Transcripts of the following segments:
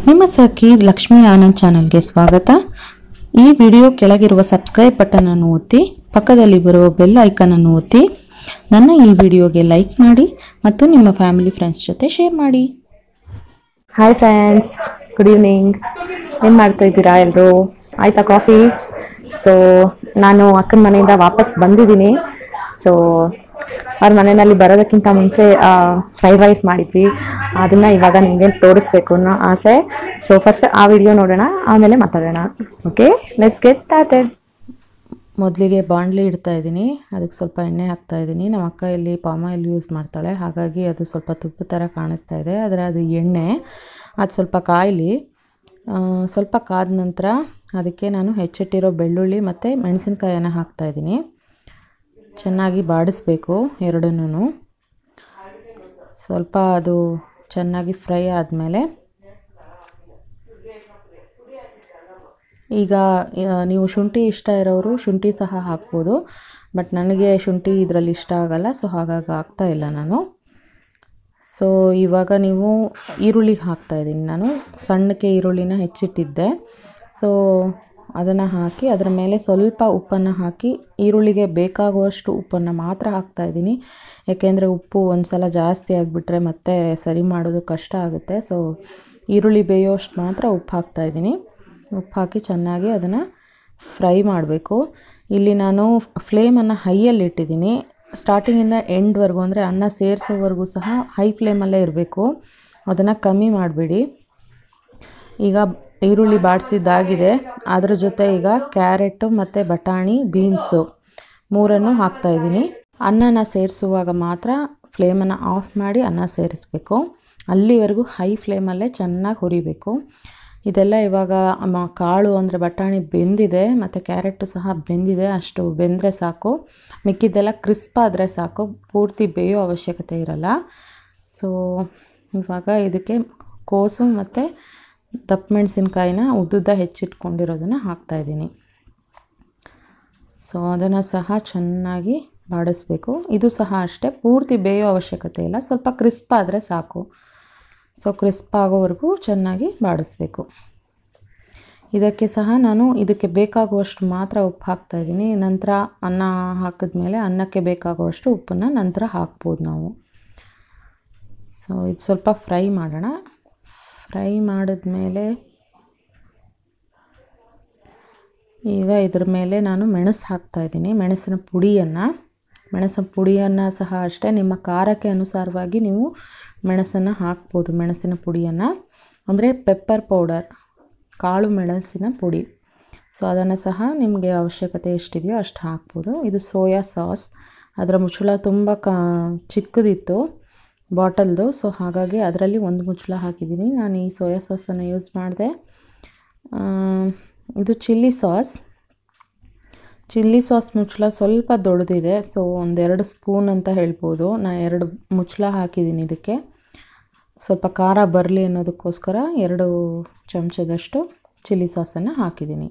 ನಿಮ್ಮ ಸಖಿ ಲಕ್ಷ್ಮಿ ಆನಂದ್ ಚಾನಲ್ಗೆ ಸ್ವಾಗತ. ಈ ವಿಡಿಯೋ ಕೆಳಗಿರುವ ಸಬ್ಸ್ಕ್ರೈಬ್ ಬಟನ್ ಅನ್ನು ಒತ್ತಿ ಪಕ್ಕದಲ್ಲಿ ಬರುವ ಬೆಲ್ ಐಕಾನ್ ಅನ್ನು ಒತ್ತಿ ನನ್ನ ಈ ವಿಡಿಯೋಗೆ ಲೈಕ್ ಮಾಡಿ ಮತ್ತು ನಿಮ್ಮ ಫ್ಯಾಮಿಲಿ ಫ್ರೆಂಡ್ಸ್ ಜೊತೆ ಶೇರ್ ಮಾಡಿ. Hi friends, good evening. ಏನು ಮಾಡ್ತಾ ಇದ್ದೀರಾ ಎಲ್ಲರೂ? ಆಯ್ತಾ ಕಾಫಿ? ಸೊ ನಾನು ಅಕ್ಕನ ಮನೆಯಿಂದ ವಾಪಸ್ ಬಂದಿದ್ದೀನಿ. ಸೊ ಅವ್ರ ಮನೆಯಲ್ಲಿ ಬರೋದಕ್ಕಿಂತ ಮುಂಚೆ ಫ್ರೈಡ್ ರೈಸ್ ಮಾಡಿದ್ವಿ. ಅದನ್ನು ಇವಾಗ ನಿಮಗೆ ತೋರಿಸ್ಬೇಕು ಅನ್ನೋ ಆಸೆ. ಸೊ ಫಸ್ಟ್ ಆ ವಿಡಿಯೋ ನೋಡೋಣ, ಆಮೇಲೆ ಮಾತಾಡೋಣ. Okay, let's get started. ಮೊದಲಿಗೆ ಬಾಣಲಿ ಇಡ್ತಾ ಇದ್ದೀನಿ, ಅದಕ್ಕೆ ಸ್ವಲ್ಪ ಎಣ್ಣೆ ಹಾಕ್ತಾ ಇದ್ದೀನಿ. ನಮ್ಮ ಅಕ್ಕ ಇಲ್ಲಿ ಪಾಮ್ ಆಯಿಲ್ ಯೂಸ್ ಮಾಡ್ತಾಳೆ, ಹಾಗಾಗಿ ಅದು ಸ್ವಲ್ಪ ತುಪ್ಪ ಥರ ಕಾಣಿಸ್ತಾ ಇದೆ. ಆದರೆ ಅದು ಎಣ್ಣೆ, ಅದು ಸ್ವಲ್ಪ ಕಾಯಲಿ. ಸ್ವಲ್ಪ ಕಾದ ನಂತರ ಅದಕ್ಕೆ ನಾನು ಹೆಚ್ಚಿಟ್ಟಿರೋ ಬೆಳ್ಳುಳ್ಳಿ ಮತ್ತು ಮೆಣಸಿನ್ಕಾಯನ್ನು ಹಾಕ್ತಾಯಿದ್ದೀನಿ. ಚೆನ್ನಾಗಿ ಬಾಡಿಸ್ಬೇಕು ಎರಡನ್ನೂ. ಸ್ವಲ್ಪ ಅದು ಚೆನ್ನಾಗಿ ಫ್ರೈ ಆದಮೇಲೆ ಈಗ ನೀವು ಶುಂಠಿ ಇಷ್ಟ ಇರೋರು ಶುಂಠಿ ಸಹ ಹಾಕ್ಬೋದು, ಬಟ್ ನನಗೆ ಶುಂಠಿ ಇದರಲ್ಲಿ ಇಷ್ಟ ಆಗಲ್ಲ, ಸೊ ಹಾಗಾಗಿ ಹಾಕ್ತಾಯಿಲ್ಲ ನಾನು. ಸೊ ಇವಾಗ ನೀವು ಈರುಳ್ಳಿ ಹಾಕ್ತಾಯಿದ್ದೀನಿ. ನಾನು ಸಣ್ಣಕ್ಕೆ ಈರುಳ್ಳಿನ ಹೆಚ್ಚಿಟ್ಟಿದ್ದೆ, ಸೊ ಅದನ್ನು ಹಾಕಿ ಅದರ ಮೇಲೆ ಸ್ವಲ್ಪ ಉಪ್ಪನ್ನು ಹಾಕಿ ಈರುಳ್ಳಿಗೆ ಬೇಕಾಗುವಷ್ಟು ಉಪ್ಪನ್ನು ಮಾತ್ರ ಹಾಕ್ತಾಯಿದ್ದೀನಿ. ಏಕೆಂದರೆ ಉಪ್ಪು ಒಂದು ಸಲ ಜಾಸ್ತಿ ಆಗಿಬಿಟ್ರೆ ಮತ್ತೆ ಸರಿ ಮಾಡೋದು ಕಷ್ಟ ಆಗುತ್ತೆ. ಸೊ ಈರುಳ್ಳಿ ಬೇಯೋಷ್ಟು ಮಾತ್ರ ಉಪ್ಪು ಹಾಕ್ತಾಯಿದ್ದೀನಿ. ಉಪ್ಪು ಹಾಕಿ ಚೆನ್ನಾಗಿ ಅದನ್ನು ಫ್ರೈ ಮಾಡಬೇಕು. ಇಲ್ಲಿ ನಾನು ಫ್ಲೇಮನ್ನು ಹೈಯಲ್ಲಿ ಇಟ್ಟಿದ್ದೀನಿ. ಸ್ಟಾರ್ಟಿಂಗಿಂದ ಎಂಡ್ವರೆಗೂ, ಅಂದರೆ ಅನ್ನ ಸೇರಿಸೋವರೆಗೂ ಸಹ ಹೈ ಫ್ಲೇಮಲ್ಲೇ ಇರಬೇಕು, ಅದನ್ನು ಕಮ್ಮಿ ಮಾಡಬೇಡಿ. ಈಗ ಈರುಳ್ಳಿ ಬಾಡಿಸಿದ್ದಾಗಿದೆ. ಅದರ ಜೊತೆ ಈಗ ಕ್ಯಾರೆಟು ಮತ್ತು ಬಟಾಣಿ, ಬೀನ್ಸು ಮೂರನ್ನು ಹಾಕ್ತಾಯಿದ್ದೀನಿ. ಅನ್ನನ ಸೇರಿಸುವಾಗ ಮಾತ್ರ ಫ್ಲೇಮನ್ನು ಆಫ್ ಮಾಡಿ ಅನ್ನ ಸೇರಿಸಬೇಕು. ಅಲ್ಲಿವರೆಗೂ ಹೈ ಫ್ಲೇಮಲ್ಲೇ ಚೆನ್ನಾಗಿ ಹುರಿಬೇಕು. ಇದೆಲ್ಲ ಇವಾಗ ಕಾಳು ಅಂದರೆ ಬಟಾಣಿ ಬೆಂದಿದೆ ಮತ್ತು ಕ್ಯಾರೆಟು ಸಹ ಬೆಂದಿದೆ, ಅಷ್ಟು ಬೆಂದರೆ ಸಾಕು. ಮಿಕ್ಕಿದ್ದೆಲ್ಲ ಕ್ರಿಸ್ಪ್ ಆದರೆ ಸಾಕು, ಪೂರ್ತಿ ಬೇಯೋ ಅವಶ್ಯಕತೆ ಇರಲ್ಲ. ಸೊ ಇವಾಗ ಇದಕ್ಕೆ ಕೋಸು ಮತ್ತು ದಪ್ಪ ಮೆಣಸಿನ್ಕಾಯಿನ ಉದ್ದುದ್ದ ಹೆಚ್ಚಿಟ್ಕೊಂಡಿರೋದನ್ನು ಹಾಕ್ತಾಯಿದ್ದೀನಿ. ಸೊ ಅದನ್ನು ಸಹ ಚೆನ್ನಾಗಿ ಬಾಡಿಸ್ಬೇಕು. ಇದು ಸಹ ಅಷ್ಟೇ, ಪೂರ್ತಿ ಬೇಯೋ ಅವಶ್ಯಕತೆ ಇಲ್ಲ, ಸ್ವಲ್ಪ ಕ್ರಿಸ್ಪ್ ಆದರೆ ಸಾಕು. ಸೊ ಕ್ರಿಸ್ಪ್ ಆಗೋವರೆಗೂ ಚೆನ್ನಾಗಿ ಬಾಡಿಸ್ಬೇಕು. ಇದಕ್ಕೆ ಸಹ ನಾನು ಇದಕ್ಕೆ ಬೇಕಾಗುವಷ್ಟು ಮಾತ್ರ ಉಪ್ಪು ಹಾಕ್ತಾಯಿದ್ದೀನಿ. ನಂತರ ಅನ್ನ ಹಾಕಿದ್ಮೇಲೆ ಅನ್ನಕ್ಕೆ ಬೇಕಾಗುವಷ್ಟು ಉಪ್ಪನ್ನು ನಂತರ ಹಾಕ್ಬೋದು ನಾವು. ಸೊ ಇದು ಸ್ವಲ್ಪ ಫ್ರೈ ಮಾಡೋಣ. ಫ್ರೈ ಮಾಡಿದ್ಮೇಲೆ ಈಗ ಇದ್ರ ಮೇಲೆ ನಾನು ಮೆಣಸು ಹಾಕ್ತಾಯಿದ್ದೀನಿ, ಮೆಣಸಿನ ಪುಡಿಯನ್ನು ಸಹ ಅಷ್ಟೇ ನಿಮ್ಮ ಖಾರಕ್ಕೆ ಅನುಸಾರವಾಗಿ ನೀವು ಮೆಣಸನ್ನು ಹಾಕ್ಬೋದು. ಮೆಣಸಿನ ಪುಡಿಯನ್ನು ಅಂದರೆ ಪೆಪ್ಪರ್ ಪೌಡರ್, ಕಾಳು ಮೆಣಸಿನ ಪುಡಿ. ಸೊ ಅದನ್ನು ಸಹ ನಿಮಗೆ ಅವಶ್ಯಕತೆ ಎಷ್ಟಿದೆಯೋ ಅಷ್ಟು ಹಾಕ್ಬೋದು. ಇದು ಸೋಯಾ ಸಾಸ್, ಅದರ ಮುಚ್ಚಳ ತುಂಬ ಚಿಕ್ಕದಿತ್ತು ಬಾಟಲ್ದು, ಸೊ ಹಾಗಾಗಿ ಅದರಲ್ಲಿ ಒಂದು ಮುಚ್ಚಳ ಹಾಕಿದ್ದೀನಿ. ನಾನು ಈ ಸೋಯಾ ಸಾಸನ್ನು ಯೂಸ್ ಮಾಡಿದೆ. ಇದು ಚಿಲ್ಲಿ ಸಾಸ್ ಮುಚ್ಚಳ ಸ್ವಲ್ಪ ದೊಡ್ಡದಿದೆ, ಸೊ 1-2 ಸ್ಪೂನ್ ಅಂತ ಹೇಳ್ಬೋದು. ನಾನು 2 ಮುಚ್ಚಳ ಹಾಕಿದ್ದೀನಿ. ಇದಕ್ಕೆ ಸ್ವಲ್ಪ ಖಾರ ಬರಲಿ ಅನ್ನೋದಕ್ಕೋಸ್ಕರ 2 ಚಮಚದಷ್ಟು ಚಿಲ್ಲಿ ಸಾಸನ್ನು ಹಾಕಿದ್ದೀನಿ.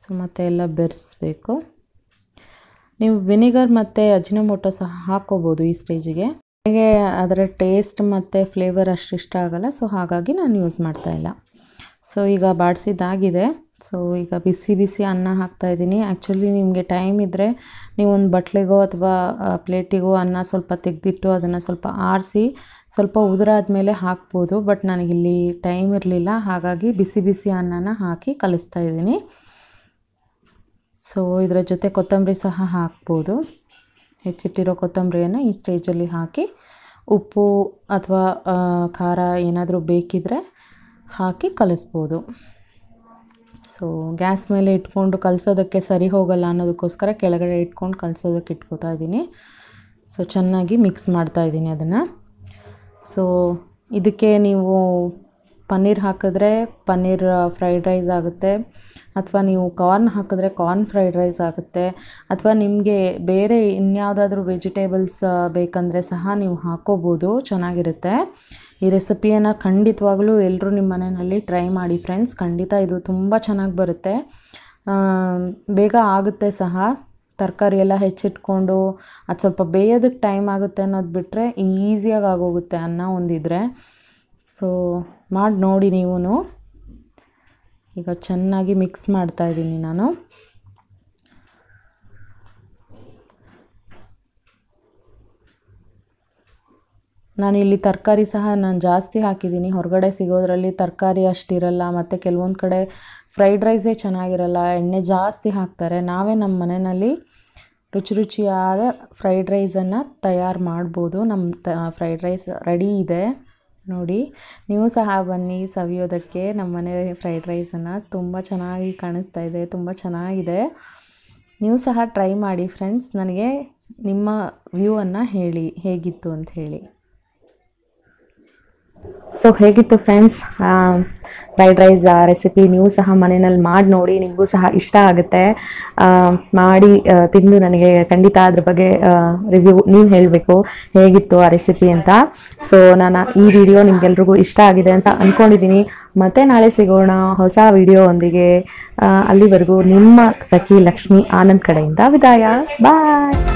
ಸೊ ಮತ್ತೆ ಎಲ್ಲ ಬೆರೆಸ್ಬೇಕು. ನೀವು ವಿನೆಗರ್ ಮತ್ತು ಅಜಿನೋಮೋಟೊ ಸಹ ಹಾಕ್ಕೋಬೋದು ಈ ಸ್ಟೇಜಿಗೆ. ನನಗೆ ಅದರ ಟೇಸ್ಟ್ ಮತ್ತು ಫ್ಲೇವರ್ ಅಷ್ಟು ಇಷ್ಟ ಆಗಲ್ಲ, ಸೊ ಹಾಗಾಗಿ ನಾನು ಯೂಸ್ ಮಾಡ್ತಾಯಿಲ್ಲ. ಸೊ ಈಗ ಬಾಡಿಸಿದ್ದಾಗಿದೆ. ಸೊ ಈಗ ಬಿಸಿ ಬಿಸಿ ಅನ್ನ ಹಾಕ್ತಾಯಿದ್ದೀನಿ. ಆ್ಯಕ್ಚುಲಿ ನಿಮಗೆ ಟೈಮ್ ಇದ್ದರೆ ನೀವು ಒಂದು ಬಟ್ಲಿಗೋ ಅಥವಾ ಪ್ಲೇಟಿಗೋ ಅನ್ನ ಸ್ವಲ್ಪ ತೆಗೆದಿಟ್ಟು ಅದನ್ನು ಸ್ವಲ್ಪ ಆರಿಸಿ ಸ್ವಲ್ಪ ಉದುರಾದ್ಮೇಲೆ ಹಾಕ್ಬೋದು, ಬಟ್ ನನಗಿಲ್ಲಿ ಟೈಮ್ ಇರಲಿಲ್ಲ, ಹಾಗಾಗಿ ಬಿಸಿ ಬಿಸಿ ಅನ್ನನ ಹಾಕಿ ಕಲಿಸ್ತಾ ಇದ್ದೀನಿ. ಸೊ ಇದರ ಜೊತೆ ಕೊತ್ತಂಬರಿ ಸಹ ಹಾಕ್ಬೋದು. ಹೆಚ್ಚಿಟ್ಟಿರೋ ಕೊತ್ತಂಬರಿಯನ್ನು ಈ ಸ್ಟೇಜಲ್ಲಿ ಹಾಕಿ ಉಪ್ಪು ಅಥವಾ ಖಾರ ಏನಾದರೂ ಬೇಕಿದ್ದರೆ ಹಾಕಿ ಕಲಿಸ್ಬೋದು. ಸೊ ಗ್ಯಾಸ್ ಮೇಲೆ ಇಟ್ಕೊಂಡು ಕಲಿಸೋದಕ್ಕೆ ಸರಿ ಹೋಗಲ್ಲ ಅನ್ನೋದಕ್ಕೋಸ್ಕರ ಕೆಳಗಡೆ ಇಟ್ಕೊಂಡು ಕಲಿಸೋದಕ್ಕೆ ಇಟ್ಕೋತಾ ಇದ್ದೀನಿ. ಸೊ ಚೆನ್ನಾಗಿ ಮಿಕ್ಸ್ ಮಾಡ್ತಾಯಿದ್ದೀನಿ ಅದನ್ನು. ಸೊ ಇದಕ್ಕೆ ನೀವು ಪನ್ನೀರ್ ಹಾಕಿದ್ರೆ ಪನ್ನೀರ್ ಫ್ರೈಡ್ ರೈಸ್ ಆಗುತ್ತೆ, ಅಥವಾ ನೀವು ಕಾರ್ನ್ ಹಾಕಿದ್ರೆ ಕಾರ್ನ್ ಫ್ರೈಡ್ ರೈಸ್ ಆಗುತ್ತೆ, ಅಥವಾ ನಿಮಗೆ ಬೇರೆ ಇನ್ಯಾವುದಾದ್ರೂ ವೆಜಿಟೇಬಲ್ಸ್ ಬೇಕಂದರೆ ಸಹ ನೀವು ಹಾಕ್ಕೋಬೋದು, ಚೆನ್ನಾಗಿರುತ್ತೆ. ಈ ರೆಸಿಪಿಯನ್ನು ಖಂಡಿತವಾಗ್ಲೂ ಎಲ್ಲರೂ ನಿಮ್ಮ ಮನೆಯಲ್ಲಿ ಟ್ರೈ ಮಾಡಿ ಫ್ರೆಂಡ್ಸ್. ಖಂಡಿತ ಇದು ತುಂಬ ಚೆನ್ನಾಗಿ ಬರುತ್ತೆ, ಬೇಗ ಆಗುತ್ತೆ ಸಹ. ತರಕಾರಿ ಎಲ್ಲ ಹೆಚ್ಚಿಟ್ಕೊಂಡು ಅದು ಸ್ವಲ್ಪ ಬೇಯೋದಕ್ಕೆ ಟೈಮ್ ಆಗುತ್ತೆ ಅನ್ನೋದು ಬಿಟ್ಟರೆ ಈಸಿಯಾಗಿ ಆಗೋಗುತ್ತೆ ಅನ್ನ ಒಂದಿದ್ರೆ. ಸೊ ಮಾಡಿ ನೋಡಿ ನೀವು. ಈಗ ಚೆನ್ನಾಗಿ ಮಿಕ್ಸ್ ಮಾಡ್ತಾಯಿದ್ದೀನಿ ನಾನು. ನಾನಿಲ್ಲಿ ತರಕಾರಿ ಸಹ ನಾನು ಜಾಸ್ತಿ ಹಾಕಿದ್ದೀನಿ. ಹೊರಗಡೆ ಸಿಗೋದ್ರಲ್ಲಿ ತರಕಾರಿ ಅಷ್ಟಿರಲ್ಲ, ಮತ್ತು ಕೆಲವೊಂದು ಕಡೆ ಫ್ರೈಡ್ ರೈಸೇ ಚೆನ್ನಾಗಿರಲ್ಲ, ಎಣ್ಣೆ ಜಾಸ್ತಿ ಹಾಕ್ತಾರೆ. ನಾವೇ ನಮ್ಮ ಮನೆಯಲ್ಲಿ ರುಚಿ ರುಚಿಯಾದ ಫ್ರೈಡ್ ರೈಸನ್ನು ತಯಾರು ಮಾಡ್ಬೋದು. ನಮ್ಮ ಫ್ರೈಡ್ ರೈಸ್ ರೆಡಿ ಇದೆ ನೋಡಿ. ನೀವು ಸಹ ಬನ್ನಿ ಸವಿಯೋದಕ್ಕೆ ನಮ್ಮ ಮನೆ ಫ್ರೈಡ್ ರೈಸನ್ನು. ತುಂಬ ಚೆನ್ನಾಗಿ ಕಾಣಿಸ್ತಾ ಇದೆ, ತುಂಬ ಚೆನ್ನಾಗಿದೆ. ನೀವು ಸಹ ಟ್ರೈ ಮಾಡಿ ಫ್ರೆಂಡ್ಸ್. ನನಗೆ ನಿಮ್ಮ ವ್ಯೂವನ್ನು ಹೇಳಿ ಹೇಗಿತ್ತು ಅಂತ ಹೇಳಿ. ಸೊ ಹೇಗಿತ್ತು ಫ್ರೆಂಡ್ಸ್ ಫ್ರೈಡ್ ರೈಸ್ ರೆಸಿಪಿ? ನೀವು ಸಹ ಮನೆಯಲ್ಲಿ ಮಾಡಿ ನೋಡಿ, ನಿಮಗೂ ಸಹ ಇಷ್ಟ ಆಗುತ್ತೆ. ಮಾಡಿ ತಿಂದು ನನಗೆ ಖಂಡಿತ ಅದ್ರ ಬಗ್ಗೆ ರಿವ್ಯೂ ನೀವು ಹೇಳಬೇಕು ಹೇಗಿತ್ತು ಆ ರೆಸಿಪಿ ಅಂತ. ಸೊ ನಾನು ಈ ವಿಡಿಯೋ ನಿಮ್ಗೆಲ್ರಿಗೂ ಇಷ್ಟ ಆಗಿದೆ ಅಂತ ಅಂದ್ಕೊಂಡಿದ್ದೀನಿ. ಮತ್ತೆ ನಾಳೆ ಸಿಗೋಣ ಹೊಸ ವಿಡಿಯೋ ಒಂದಿಗೆ. ಅಲ್ಲಿವರೆಗೂ ನಿಮ್ಮ ಸಖಿ ಲಕ್ಷ್ಮಿ ಆನಂದ್ ಕಡೆಯಿಂದ ವಿದಾಯ. ಬಾಯ್.